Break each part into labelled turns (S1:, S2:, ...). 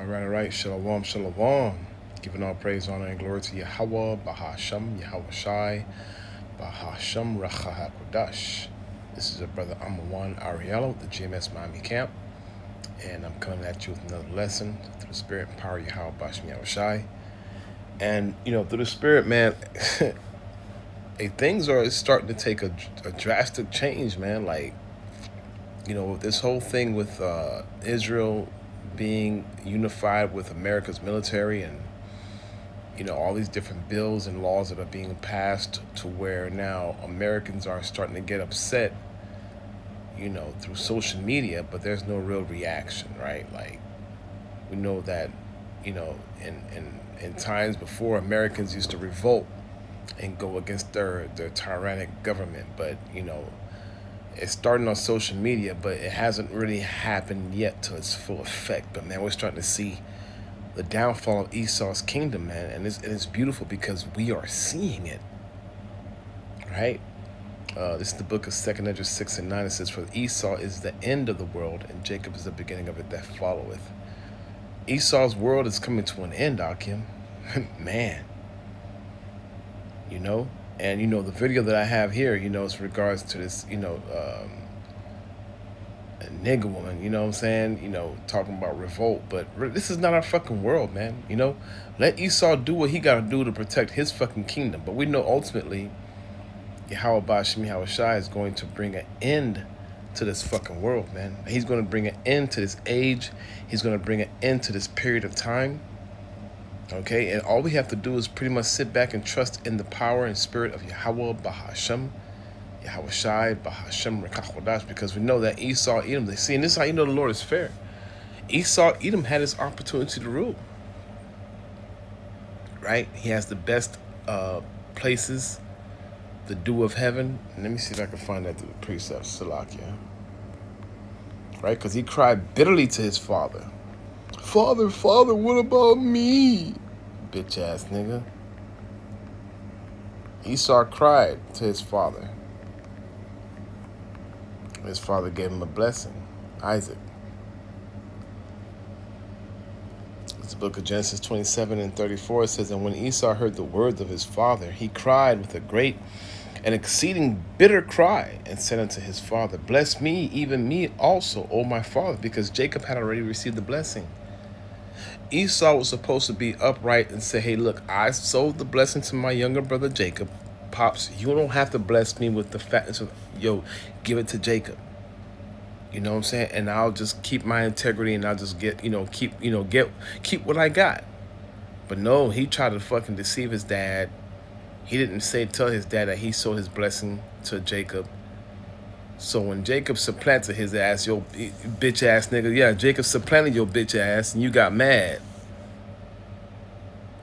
S1: All right. Shalom, shalom. Giving all praise, honor, and glory to Yahweh, Bahasham, Yahweh Shai, Bahasham Rachahakodash. This is your brother Amawan Ariello with the GMS Miami Camp, and I'm coming at you with another lesson through the Spirit and power of Yahweh Bahasham Yahweh Shai. And, through the Spirit, man, things are starting to take a drastic change, man. Like, this whole thing with Israel being unified with America's military and, all these different bills and laws that are being passed to where now Americans are starting to get upset, through social media, but there's no real reaction, right? Like, we know that, in times before, Americans used to revolt and go against their tyrannic government, but, it's starting on social media, but it hasn't really happened yet to its full effect. But man, we're starting to see the downfall of Esau's kingdom, man, and it's beautiful because we are seeing it, right? This is the book of 2nd Ezra 6 and 9. It says, "For Esau is the end of the world, and Jacob is the beginning of it that followeth." Esau's world is coming to an end, Akim. Man, and the video that I have here, is regards to this, a nigga woman, you know what I'm saying? Talking about revolt, but this is not our fucking world, man. Let Esau do what he gotta do to protect his fucking kingdom. But we know ultimately Yahweh Bashim Yahweh Shai is going to bring an end to this fucking world, man. He's going to bring an end to this age. He's going to bring an end to this period of time. Okay, and all we have to do is pretty much sit back and trust in the power and spirit of Yahweh Bahasham, Yahweh Shai, Bahasham Rekachodash, because we know that Esau, Edom, they see, and this is how you know the Lord is fair. Esau, Edom had his opportunity to rule, right? He has the best places, the dew of heaven. And let me see if I can find that through the precepts, Salakia. Right, because he cried bitterly to his father. Father, what about me? Bitch ass nigga. Esau cried to his father. His father gave him a blessing, Isaac. It's the book of Genesis 27 and 34. It says, "And when Esau heard the words of his father, he cried with a great and exceeding bitter cry, and said unto his father, Bless me, even me also, O my father," because Jacob had already received the blessing. Esau was supposed to be upright and say, "Hey, look, I sold the blessing to my younger brother Jacob. Pops, you don't have to bless me with the fatness of, give it to Jacob. You know what I'm saying? And I'll just keep my integrity and I'll just get, keep what I got." But no, he tried to fucking deceive his dad. He didn't tell his dad that he sold his blessing to Jacob. So when Jacob supplanted his ass, yo bitch ass nigga, yeah, Jacob supplanted your bitch ass and you got mad.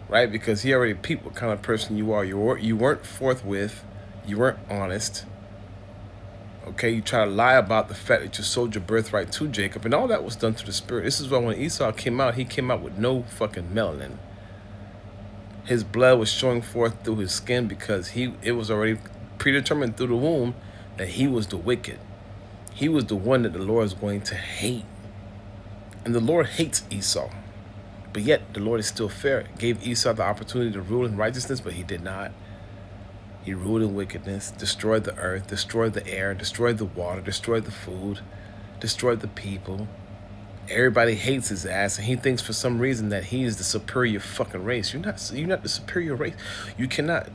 S1: Right? Because he already peeped what kind of person you are. You weren't forthwith. You weren't honest. Okay, you try to lie about the fact that you sold your birthright to Jacob, and all that was done through the spirit. This is why when Esau came out, he came out with no fucking melanin. His blood was showing forth through his skin because it was already predetermined through the womb that he was the wicked. He was the one that the Lord is going to hate. And the Lord hates Esau. But yet the Lord is still fair. Gave Esau the opportunity to rule in righteousness, but he did not. He ruled in wickedness, destroyed the earth, destroyed the air, destroyed the water, destroyed the food, destroyed the people. Everybody hates his ass, and he thinks for some reason that he is the superior fucking race. You're not the superior race. You cannot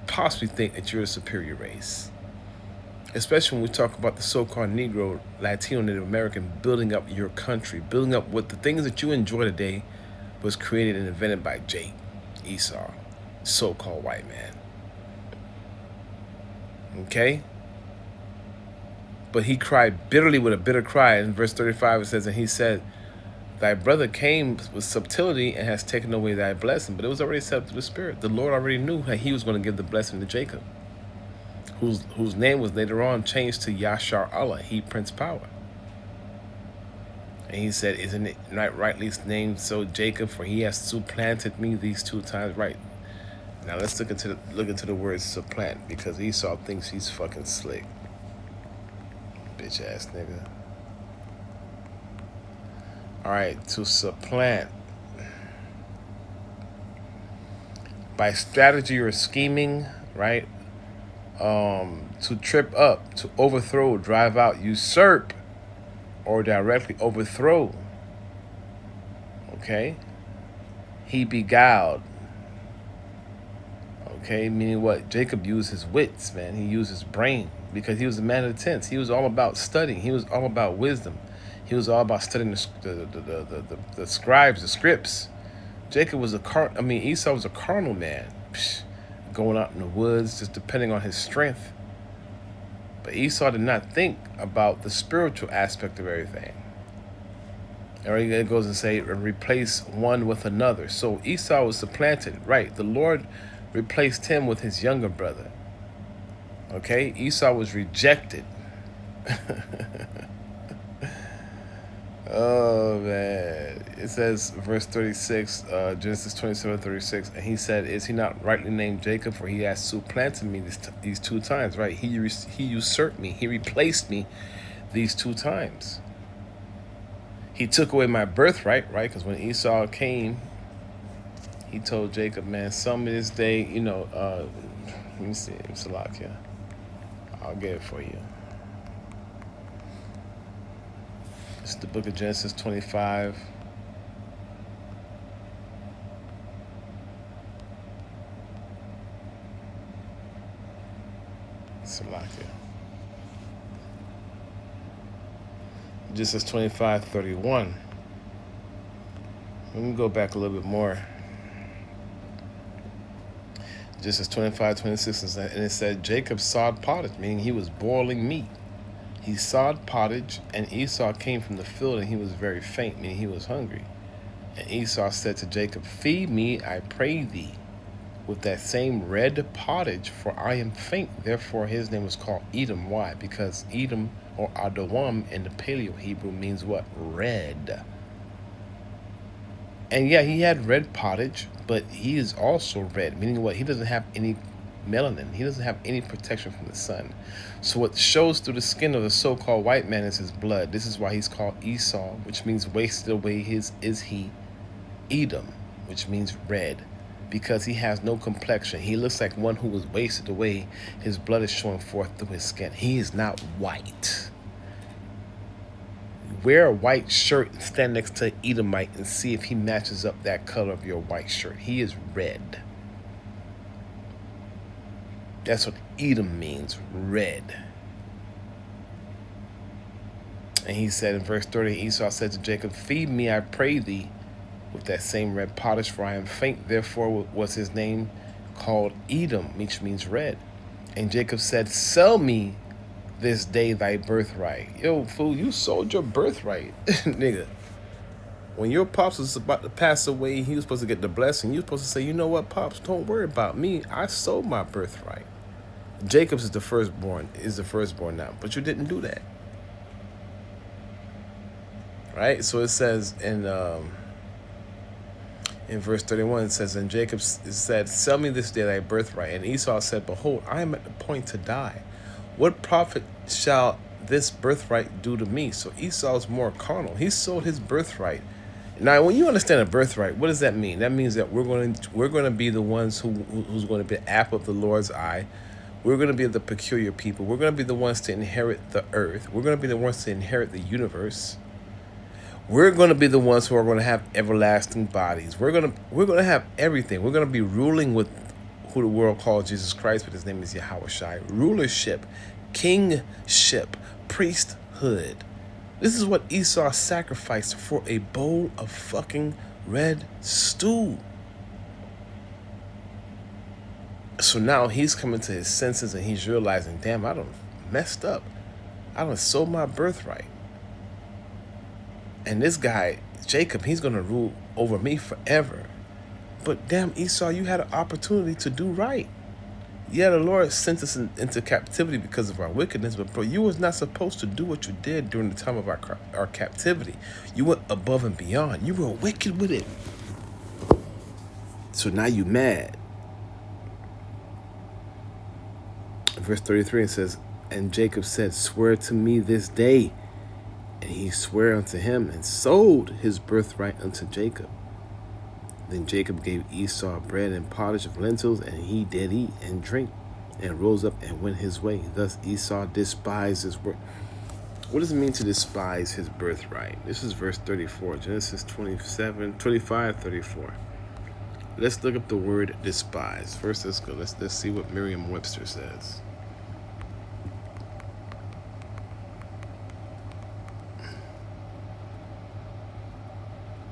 S1: possibly think that you're a superior race. Especially when we talk about the so-called Negro, Latino, Native American building up your country, building up what the things that you enjoy today was created and invented by Esau, so-called white man. Okay? But he cried bitterly with a bitter cry. In verse 35 it says, "And he said, Thy brother came with subtlety and has taken away thy blessing." But it was already set up to the Spirit. The Lord already knew that he was going to give the blessing to Jacob, whose name was later on changed to Yashar Allah, he Prince Power. And he said, "Isn't it not rightly named so Jacob? For he has supplanted me these 2 times." Right. Now let's look into the word supplant, because Esau thinks he's fucking slick. Bitch ass nigga. All right, to supplant. By strategy or scheming, right? To trip up, to overthrow, drive out, usurp, or directly overthrow. Okay? He beguiled. Okay? Meaning what? Jacob used his wits, man. He used his brain because he was a man of the tents. He was all about studying. He was all about wisdom. He was all about studying the scribes, the scripts. Jacob was Esau was a carnal man. Going out in the woods, just depending on his strength. But Esau did not think about the spiritual aspect of everything. Or he goes and say, replace one with another. So Esau was supplanted, right? The Lord replaced him with his younger brother. Okay? Esau was rejected. Oh, man. It says, verse 36, Genesis 27:36, and he said, is he not rightly named Jacob? For he has supplanted me these 2 times, right? He usurped me. He replaced me these 2 times. He took away my birthright, right? Because when Esau came, he told Jacob, man, some of this day, let me see, Salakia. I'll get it for you. It's the book of Genesis 25. Salakia. Genesis 25:31. Let me go back a little bit more. Genesis 25:26, and it said, Jacob sawed pottage, meaning he was boiling meat. He sawed pottage, and Esau came from the field, and he was very faint, meaning he was hungry. And Esau said to Jacob, feed me, I pray thee, with that same red pottage, for I am faint. Therefore his name was called Edom. Why? Because Edom, or Adawam in the Paleo Hebrew, means what? Red. And yeah, he had red pottage, but he is also red, meaning what? He doesn't have any melanin. He doesn't have any protection from the sun. So what shows through the skin of the so-called white man is his blood. This is why he's called Esau, which means wasted away is he. Edom, which means red, because he has no complexion. He looks like one who was wasted away. His blood is showing forth through his skin. He is not white. Wear a white shirt and stand next to Edomite and see if he matches up that color of your white shirt. He is red. That's what Edom means, red. And he said in verse 30, Esau said to Jacob, feed me, I pray thee, with that same red pottage, for I am faint. Therefore was his name called Edom, which means red. And Jacob said, sell me this day thy birthright. Yo, fool, you sold your birthright. Nigga. When your pops was about to pass away, he was supposed to get the blessing. You were supposed to say, you know what, pops, don't worry about me. I sold my birthright. Jacob's is the firstborn now, but you didn't do that. Right? So it says in verse 31, it says, and Jacob said, sell me this day thy birthright. And Esau said, behold, I am at the point to die. What profit shall this birthright do to me? So Esau's more carnal. He sold his birthright. Now, when you understand a birthright, what does that mean? That means that we're going to be the ones who's going to be the apple of the Lord's eye. We're going to be the peculiar people. We're going to be the ones to inherit the earth. We're going to be the ones to inherit the universe. We're going to be the ones who are going to have everlasting bodies. We're going to have everything. We're going to be ruling with who the world calls Jesus Christ, but his name is Yahushai. Rulership, kingship, priesthood. This is what Esau sacrificed for a bowl of fucking red stew. So now he's coming to his senses and he's realizing, damn, I done messed up. I done sold my birthright. And this guy, Jacob, he's going to rule over me forever. But damn, Esau, you had an opportunity to do right. Yeah, the Lord sent us into captivity because of our wickedness, but bro, you was not supposed to do what you did during the time of our captivity. You went above and beyond. You were wicked with it. So now you mad. Verse 33, it says, and Jacob said, swear to me this day. And he sware unto him and sold his birthright unto Jacob. Then Jacob gave Esau bread and pottage of lentils, and he did eat and drink, and rose up and went his way. Thus Esau despised his word. What does it mean to despise his birthright? This is verse 34, Genesis 25, 34. Let's look up the word despise. First, let's go. Let's see what Merriam-Webster says.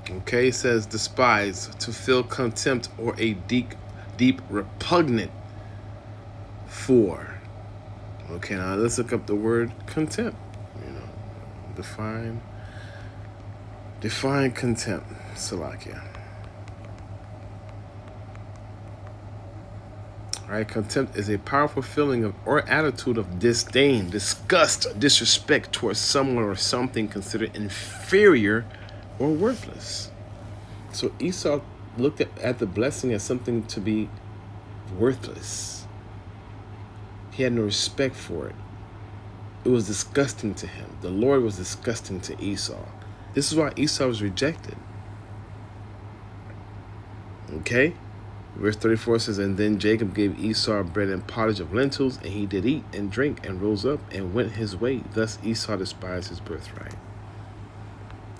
S1: Okay, it says despise, to feel contempt or a deep repugnant for. Okay, now let's look up the word contempt. Define contempt. Salakia. All right, contempt is a powerful feeling of or attitude of disdain, disgust, disrespect towards someone or something considered inferior or worthless. So Esau looked at the blessing as something to be worthless. He had no respect for it. It was disgusting to him. The Lord was disgusting to Esau. This is why Esau was rejected. Okay? Verse 34 says, and then Jacob gave Esau bread and pottage of lentils, and he did eat and drink, and rose up and went his way. Thus Esau despised his birthright.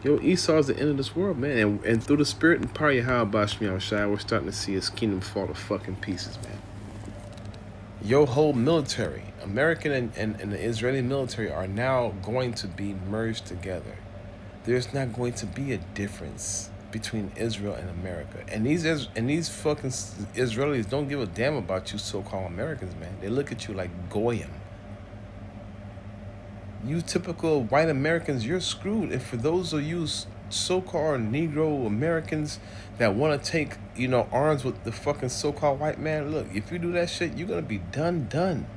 S1: Yo, Esau is the end of this world, man. And through the spirit and power of Yahweh Bashmi Shai, we're starting to see his kingdom fall to fucking pieces, man. Your whole military, American and the Israeli military, are now going to be merged together. There's not going to be a difference between Israel and America. And these fucking Israelis don't give a damn about you so-called Americans, man. They look at you like Goyim. You typical white Americans, you're screwed. And for those of you so-called Negro Americans that want to take, arms with the fucking so-called white man, look, if you do that shit, you're going to be done.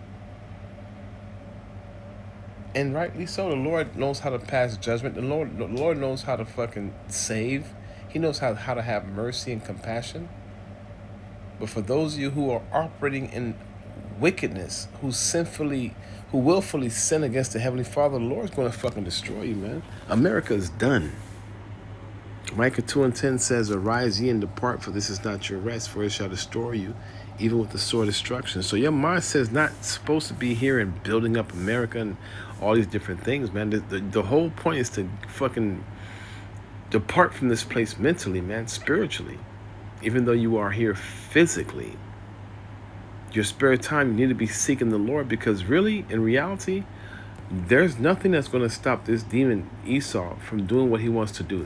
S1: And rightly so. The Lord knows how to pass judgment. The Lord knows how to fucking save. He knows how to have mercy and compassion. But for those of you who are operating in wickedness, who willfully sin against the Heavenly Father, the Lord's going to fucking destroy you, man. America is done. Micah 2:10 says, arise ye and depart, for this is not your rest, for it shall destroy you, even with the sword of destruction. So your mindset is not supposed to be here and building up America and all these different things, man. The whole point is to fucking depart from this place mentally, man, spiritually. Even though you are here physically, your spare time, you need to be seeking the Lord, because really, in reality, there's nothing that's going to stop this demon Esau from doing what he wants to do.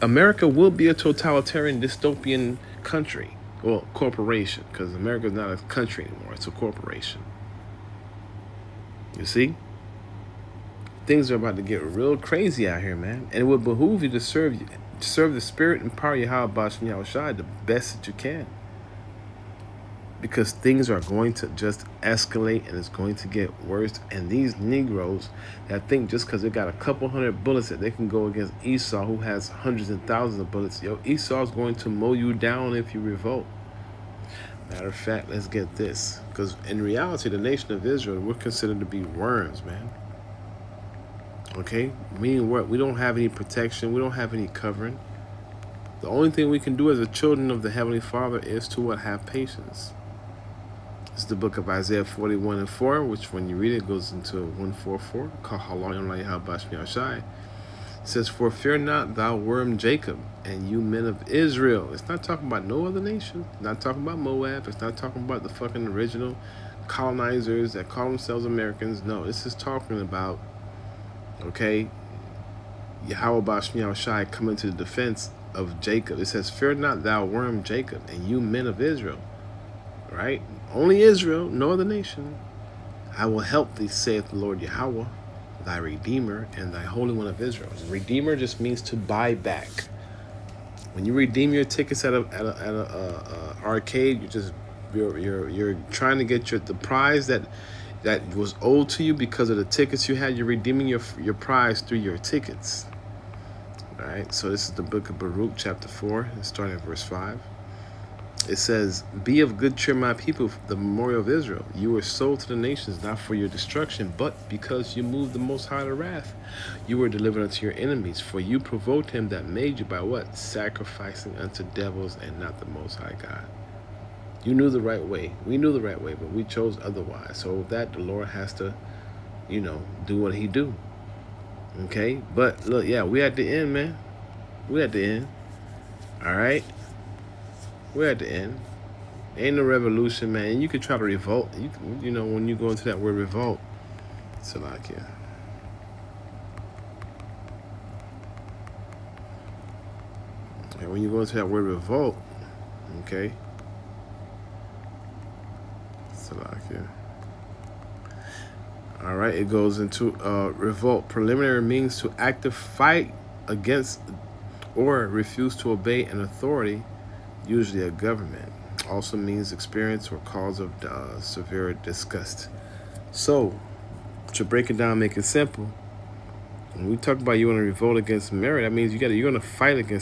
S1: America will be a totalitarian, dystopian country. Well, corporation, because America is not a country anymore. It's a corporation. You see? Things are about to get real crazy out here, man. And it would behoove you to serve the spirit and power of Yahweh Bashmi Yahushai the best that you can. Because things are going to just escalate and it's going to get worse. And these Negroes that think just because they got a couple hundred bullets that they can go against Esau, who has hundreds and thousands of bullets, Esau's going to mow you down if you revolt. Matter of fact, let's get this. Because in reality, the nation of Israel, we're considered to be worms, man. Okay? Meaning what? We don't have any protection. We don't have any covering. The only thing we can do as a children of the Heavenly Father is to have patience. This is the book of Isaiah 41:4, which when you read it goes into 144. It says, for fear not, thou worm Jacob, and you men of Israel. It's not talking about no other nation. It's not talking about Moab. It's not talking about the fucking original colonizers that call themselves Americans. No, this is talking about, okay, Yahweh Bashmi Yahushai coming to the defense of Jacob. It says, fear not, thou worm Jacob, and you men of Israel. Right? Only Israel, no other nation. I will help thee, saith the Lord Yahweh, thy Redeemer and thy Holy One of Israel. Redeemer just means to buy back. When you redeem your tickets at a arcade, you're trying to get the prize that was owed to you because of the tickets you had. You're redeeming your prize through your tickets. All right. So this is the book of Baruch, chapter 4, starting at verse 5. It says, "Be of good cheer, my people, the memorial of Israel. You were sold to the nations, not for your destruction, but because you moved the Most High to wrath. You were delivered unto your enemies, for you provoked him that made you by what? Sacrificing unto devils and not the Most High God." You knew the right way. We knew the right way, but we chose otherwise. So with that, the Lord has to, do what he do. Okay? But look, yeah, we at the end, man. We at the end. All right? We're at the end. Ain't no revolution, man. You could try to revolt. When you go into that word revolt, it's like, yeah. And when you go into that word revolt, okay, it's like, yeah. All right, it goes into revolt. Preliminary means to active fight against or refuse to obey an authority, usually a government. Also means experience or cause of severe disgust. So, to break it down, make it simple, when we talk about you want to revolt against merit, that means you're going to fight against